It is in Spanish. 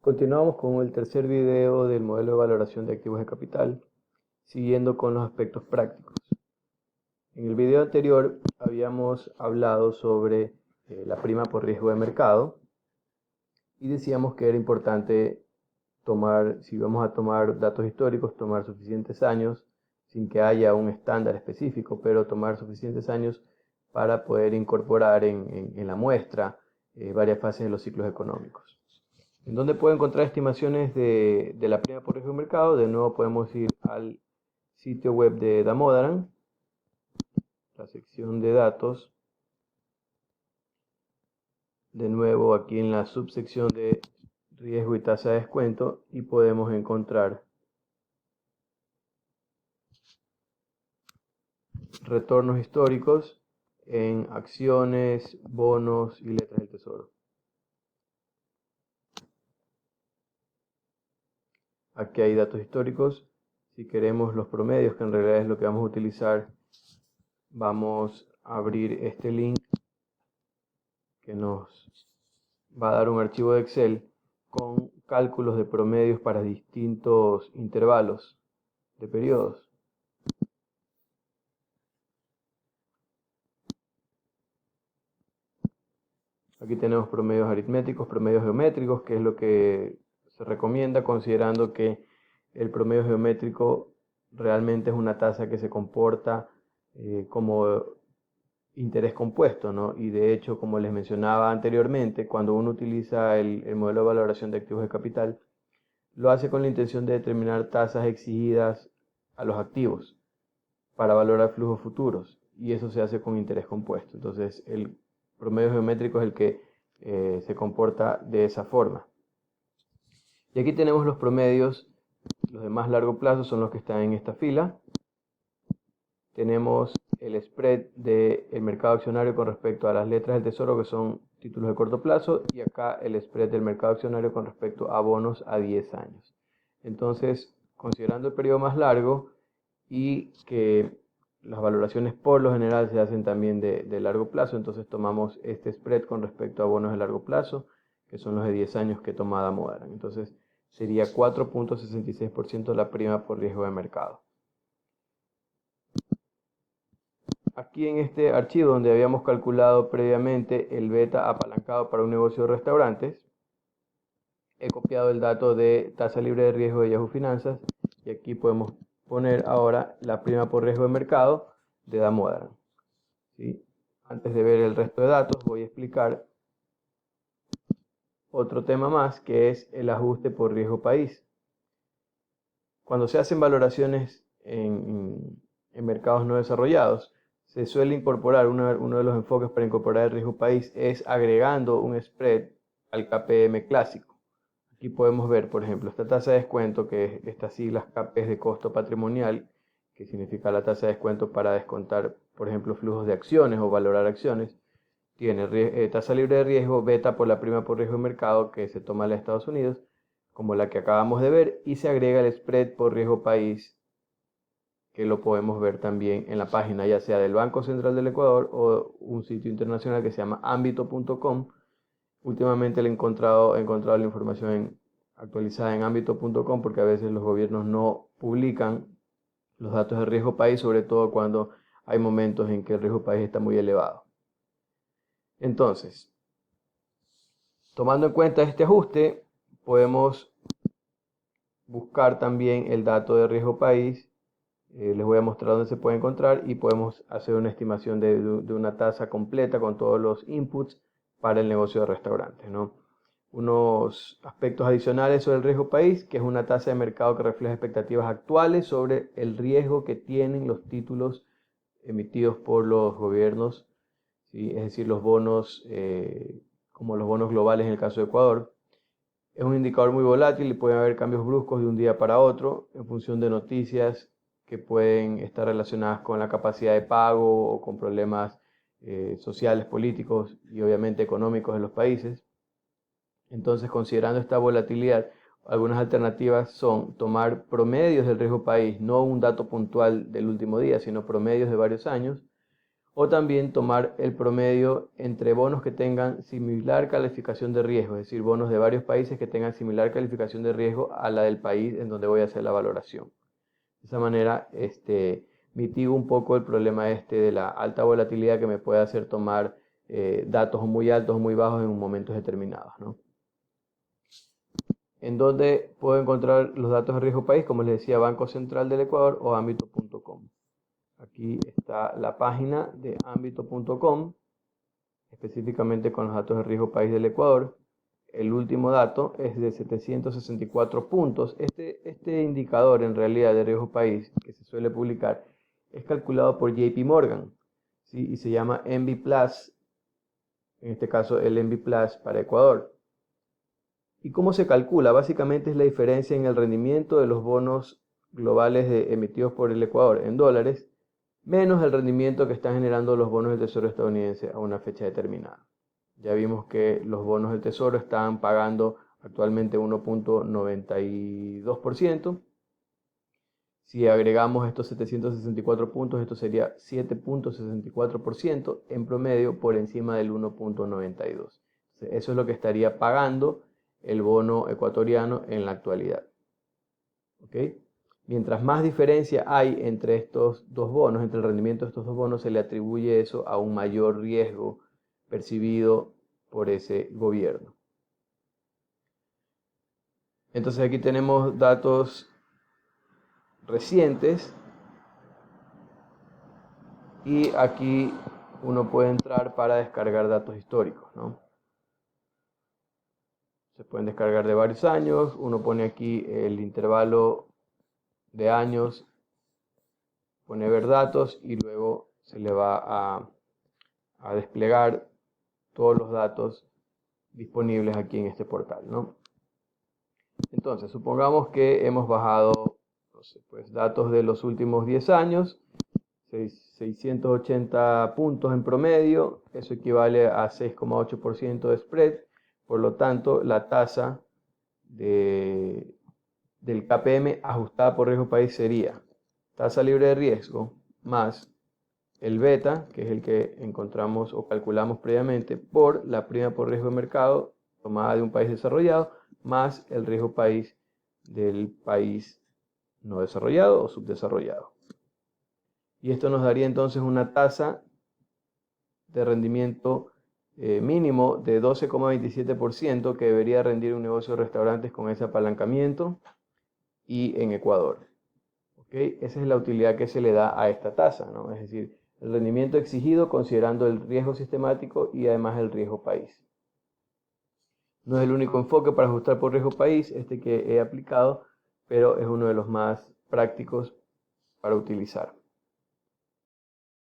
Continuamos con el tercer video del modelo de valoración de activos de capital, siguiendo con los aspectos prácticos. En el video anterior habíamos hablado sobre la prima por riesgo de mercado y decíamos que era importante tomar, si vamos a tomar datos históricos, tomar suficientes años sin que haya un estándar específico, pero tomar suficientes años para poder incorporar en la muestra varias fases de los ciclos económicos. ¿En dónde puedo encontrar estimaciones de la prima por riesgo de mercado? De nuevo podemos ir al sitio web de Damodaran, la sección de datos. De nuevo aquí en la subsección de riesgo y tasa de descuento y podemos encontrar retornos históricos en acciones, bonos y letras del tesoro. Aquí hay datos históricos. Si queremos los promedios, que en realidad es lo que vamos a utilizar, vamos a abrir este link que nos va a dar un archivo de Excel con cálculos de promedios para distintos intervalos de periodos. Aquí tenemos promedios aritméticos, promedios geométricos, que es lo que se recomienda considerando que el promedio geométrico realmente es una tasa que se comporta como interés compuesto, ¿no? Y de hecho, como les mencionaba anteriormente, cuando uno utiliza el modelo de valoración de activos de capital, lo hace con la intención de determinar tasas exigidas a los activos para valorar flujos futuros, y eso se hace con interés compuesto. Entonces, el promedio geométrico es el que se comporta de esa forma. Y aquí tenemos los promedios, los de más largo plazo son los que están en esta fila. Tenemos el spread del mercado accionario con respecto a las letras del tesoro, que son títulos de corto plazo, y acá el spread del mercado accionario con respecto a bonos a 10 años. Entonces, considerando el periodo más largo y que las valoraciones por lo general se hacen también de largo plazo, entonces tomamos este spread con respecto a bonos de largo plazo, que son los de 10 años que toma Damodaran. Entonces, sería 4.66% la prima por riesgo de mercado. Aquí en este archivo donde habíamos calculado previamente el beta apalancado para un negocio de restaurantes, he copiado el dato de tasa libre de riesgo de Yahoo Finanzas y aquí podemos poner ahora la prima por riesgo de mercado de Damodaran. ¿Sí? Antes de ver el resto de datos voy a explicar otro tema más, que es el ajuste por riesgo país. Cuando se hacen valoraciones en mercados no desarrollados, se suele incorporar, uno de los enfoques para incorporar el riesgo país es agregando un spread al KPM clásico. Aquí podemos ver, por ejemplo, esta tasa de descuento, que es estas siglas KP de costo patrimonial, que significa la tasa de descuento para descontar, por ejemplo, flujos de acciones o valorar acciones. Tiene tasa libre de riesgo, beta por la prima por riesgo de mercado que se toma en Estados Unidos, como la que acabamos de ver, y se agrega el spread por riesgo país, que lo podemos ver también en la página ya sea del Banco Central del Ecuador o un sitio internacional que se llama ambito.com. Últimamente he encontrado la información actualizada en ambito.com porque a veces los gobiernos no publican los datos de riesgo país, sobre todo cuando hay momentos en que el riesgo país está muy elevado. Entonces, tomando en cuenta este ajuste, podemos buscar también el dato de riesgo país. Les voy a mostrar dónde se puede encontrar y podemos hacer una estimación de una tasa completa con todos los inputs para el negocio de restaurantes, ¿no? Unos aspectos adicionales sobre el riesgo país, que es una tasa de mercado que refleja expectativas actuales sobre el riesgo que tienen los títulos emitidos por los gobiernos, ¿sí? Es decir, los bonos, como los bonos globales en el caso de Ecuador. Es un indicador muy volátil y pueden haber cambios bruscos de un día para otro en función de noticias que pueden estar relacionadas con la capacidad de pago o con problemas sociales, políticos y obviamente económicos de los países. Entonces, considerando esta volatilidad, algunas alternativas son tomar promedios del riesgo país, no un dato puntual del último día, sino promedios de varios años, o también tomar el promedio entre bonos que tengan similar calificación de riesgo, es decir, bonos de varios países que tengan similar calificación de riesgo a la del país en donde voy a hacer la valoración. De esa manera, mitigo un poco el problema de la alta volatilidad que me puede hacer tomar datos muy altos o muy bajos en momentos determinados, ¿no? ¿En dónde puedo encontrar los datos de riesgo país? Como les decía, Banco Central del Ecuador o ámbito.com. Aquí está la página de ámbito.com, específicamente con los datos de riesgo país del Ecuador. El último dato es de 764 puntos. Este indicador en realidad de riesgo país que se suele publicar es calculado por JP Morgan, ¿sí? Y se llama Envy Plus, en este caso el Envy Plus para Ecuador. ¿Y cómo se calcula? Básicamente es la diferencia en el rendimiento de los bonos globales emitidos por el Ecuador en dólares, menos el rendimiento que están generando los bonos del Tesoro estadounidense a una fecha determinada. Ya vimos que los bonos del Tesoro están pagando actualmente 1.92%. Si agregamos estos 764 puntos, esto sería 7.64% en promedio por encima del 1.92. Eso es lo que estaría pagando el bono ecuatoriano en la actualidad. ¿Ok? Mientras más diferencia hay entre estos dos bonos, entre el rendimiento de estos dos bonos, se le atribuye eso a un mayor riesgo percibido por ese gobierno. Entonces aquí tenemos datos recientes y aquí uno puede entrar para descargar datos históricos, ¿no? Se pueden descargar de varios años. Uno pone aquí el intervalo de años, pone ver datos y luego se le va a desplegar todos los datos disponibles aquí en este portal, ¿no? Entonces, supongamos que hemos bajado, no sé, pues, datos de los últimos 10 años, 680 puntos en promedio, eso equivale a 6,8% de spread, por lo tanto, la tasa del KPM ajustada por riesgo país sería tasa libre de riesgo más el beta, que es el que encontramos o calculamos previamente, por la prima por riesgo de mercado tomada de un país desarrollado, más el riesgo país del país no desarrollado o subdesarrollado. Y esto nos daría entonces una tasa de rendimiento mínimo de 12,27% que debería rendir un negocio de restaurantes con ese apalancamiento y en Ecuador. ¿Okay? Esa es la utilidad que se le da a esta tasa, ¿no? Es decir, el rendimiento exigido considerando el riesgo sistemático y además el riesgo país. No es el único enfoque para ajustar por riesgo país, que he aplicado, pero es uno de los más prácticos para utilizar.